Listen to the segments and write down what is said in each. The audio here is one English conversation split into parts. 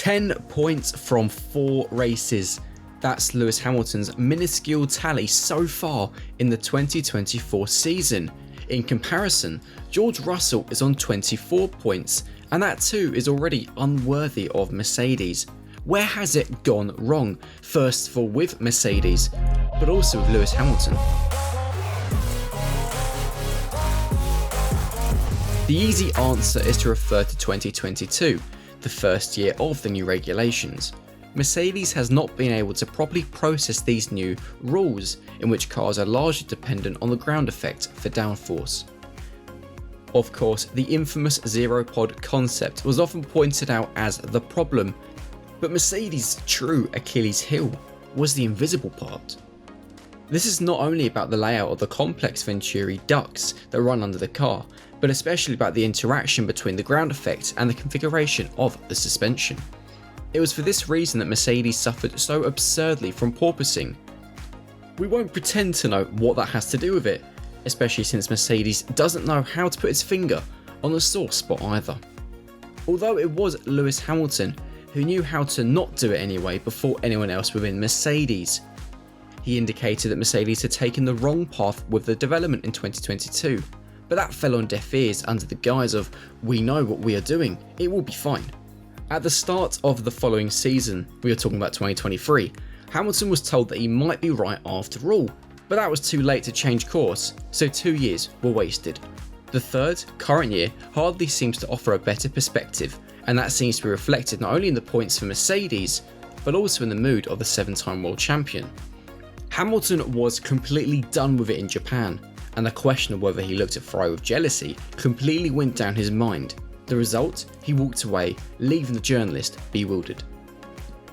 10 points from 4 races. That's Lewis Hamilton's minuscule tally so far in the 2024 season. In comparison, George Russell is on 24 points, and that too is already unworthy of Mercedes. Where has it gone wrong? First of all with Mercedes, but also with Lewis Hamilton. The easy answer is to refer to 2022, the first year of the new regulations. Mercedes has not been able to properly process these new rules, in which cars are largely dependent on the ground effect for downforce. Of course, the infamous zero pod concept was often pointed out as the problem, but Mercedes' true Achilles heel was the invisible part. This is not only about the layout of the complex Venturi ducts that run under the car, but especially about the interaction between the ground effect and the configuration of the suspension. It was for this reason that Mercedes suffered so absurdly from porpoising. We won't pretend to know what that has to do with it, especially since Mercedes doesn't know how to put its finger on the sore spot either. Although it was Lewis Hamilton who knew how to not do it anyway before anyone else within Mercedes. He indicated that Mercedes had taken the wrong path with the development in 2022, but that fell on deaf ears under the guise of, "We know what we are doing, it will be fine." At the start of the following season, we are talking about 2023, Hamilton was told that he might be right after all, but that was too late to change course, so 2 years were wasted. The third, current year, hardly seems to offer a better perspective, and that seems to be reflected not only in the points for Mercedes, but also in the mood of the 7-time world champion. Hamilton was completely done with it in Japan, and the question of whether he looked at Ferrari with jealousy completely went down his mind. The result? He walked away, leaving the journalist bewildered.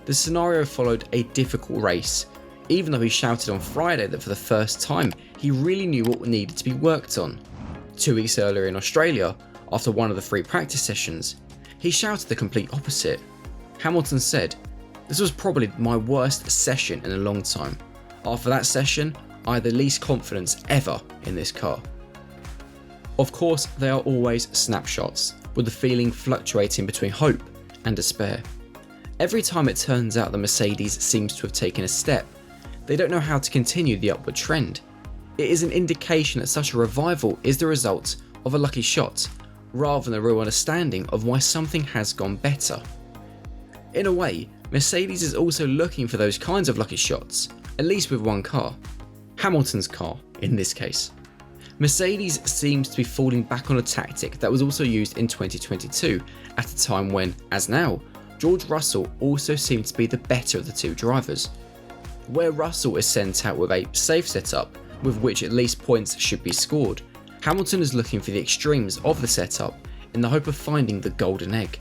The scenario followed a difficult race, even though he shouted on Friday that for the first time he really knew what needed to be worked on. 2 weeks earlier in Australia, after one of the 3 practice sessions, he shouted the complete opposite. Hamilton said, "This was probably my worst session in a long time. After that session, I had the least confidence ever in this car." Of course, they are always snapshots, with the feeling fluctuating between hope and despair. Every time it turns out that Mercedes seems to have taken a step, they don't know how to continue the upward trend. It is an indication that such a revival is the result of a lucky shot, rather than a real understanding of why something has gone better. In a way, Mercedes is also looking for those kinds of lucky shots, at least with one car. Hamilton's car, in this case. Mercedes seems to be falling back on a tactic that was also used in 2022, at a time when, as now, George Russell also seemed to be the better of the 2 drivers. Where Russell is sent out with a safe setup, with which at least points should be scored, Hamilton is looking for the extremes of the setup in the hope of finding the golden egg.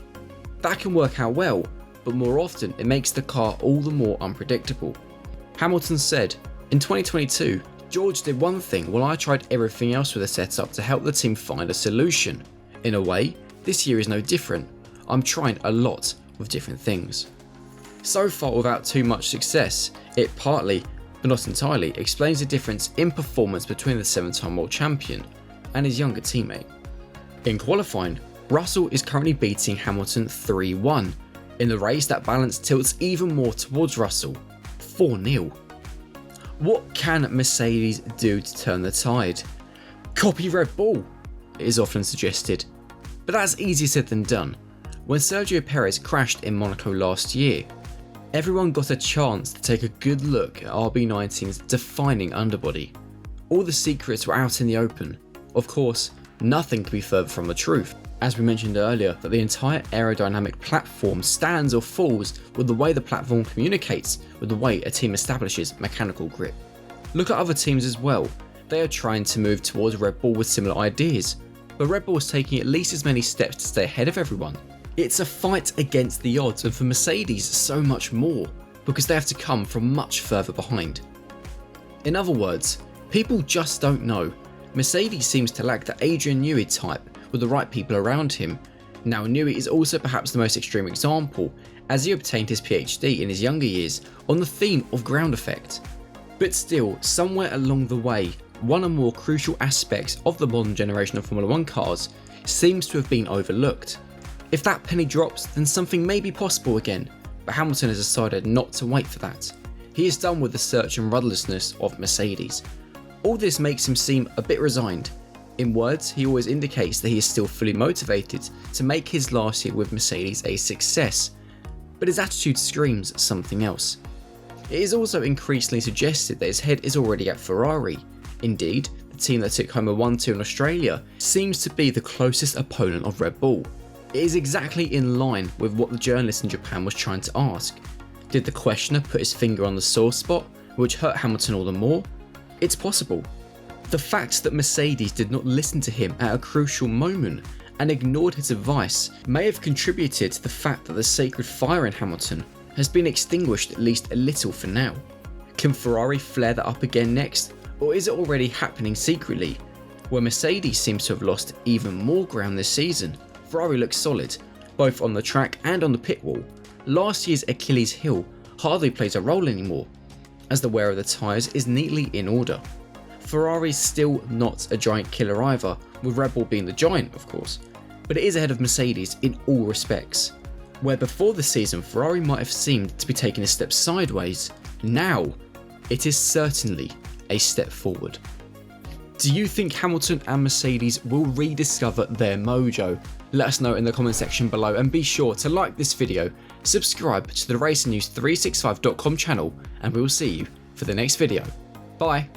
That can work out well, but more often it makes the car all the more unpredictable. Hamilton said, "In 2022, George did one thing while I tried everything else with the setup to help the team find a solution. In a way, this year is no different. I'm trying a lot with different things." So far without too much success, it partly, but not entirely, explains the difference in performance between the 7-time world champion and his younger teammate. In qualifying, Russell is currently beating Hamilton 3-1. In the race, that balance tilts even more towards Russell, 4-0. What can Mercedes do to turn the tide? Copy Red Bull, it is often suggested. But that's easier said than done. When Sergio Perez crashed in Monaco last year, everyone got a chance to take a good look at RB19's defining underbody. All the secrets were out in the open. Of course, nothing could be further from the truth, as we mentioned earlier that the entire aerodynamic platform stands or falls with the way the platform communicates with the way a team establishes mechanical grip. Look at other teams as well. They are trying to move towards Red Bull with similar ideas, but Red Bull is taking at least as many steps to stay ahead of everyone. It's a fight against the odds, and for Mercedes so much more, because they have to come from much further behind. In other words, people just don't know. Mercedes seems to lack the Adrian Newey type with the right people around him. Now Newey is also perhaps the most extreme example, as he obtained his PhD in his younger years on the theme of ground effect. But still, somewhere along the way, one of the more crucial aspects of the modern generation of Formula 1 cars seems to have been overlooked. If that penny drops, then something may be possible again, but Hamilton has decided not to wait for that. He is done with the search and rudderlessness of Mercedes. All this makes him seem a bit resigned. In words, he always indicates that he is still fully motivated to make his last year with Mercedes a success, but his attitude screams something else. It is also increasingly suggested that his head is already at Ferrari. Indeed, the team that took home a 1-2 in Australia seems to be the closest opponent of Red Bull. It is exactly in line with what the journalist in Japan was trying to ask. Did the questioner put his finger on the sore spot, which hurt Hamilton all the more? It's possible. The fact that Mercedes did not listen to him at a crucial moment and ignored his advice may have contributed to the fact that the sacred fire in Hamilton has been extinguished at least a little for now. Can Ferrari flare that up again next, or is it already happening secretly? Where Mercedes seems to have lost even more ground this season, Ferrari looks solid, both on the track and on the pit wall. Last year's Achilles heel hardly plays a role anymore, as the wear of the tyres is neatly in order. Ferrari's still not a giant killer either, with Red Bull being the giant of course, but it is ahead of Mercedes in all respects. Where before the season Ferrari might have seemed to be taking a step sideways, now it is certainly a step forward. Do you think Hamilton and Mercedes will rediscover their mojo? Let us know in the comment section below, and be sure to like this video, subscribe to the RacingNews365.com channel, and we will see you for the next video. Bye!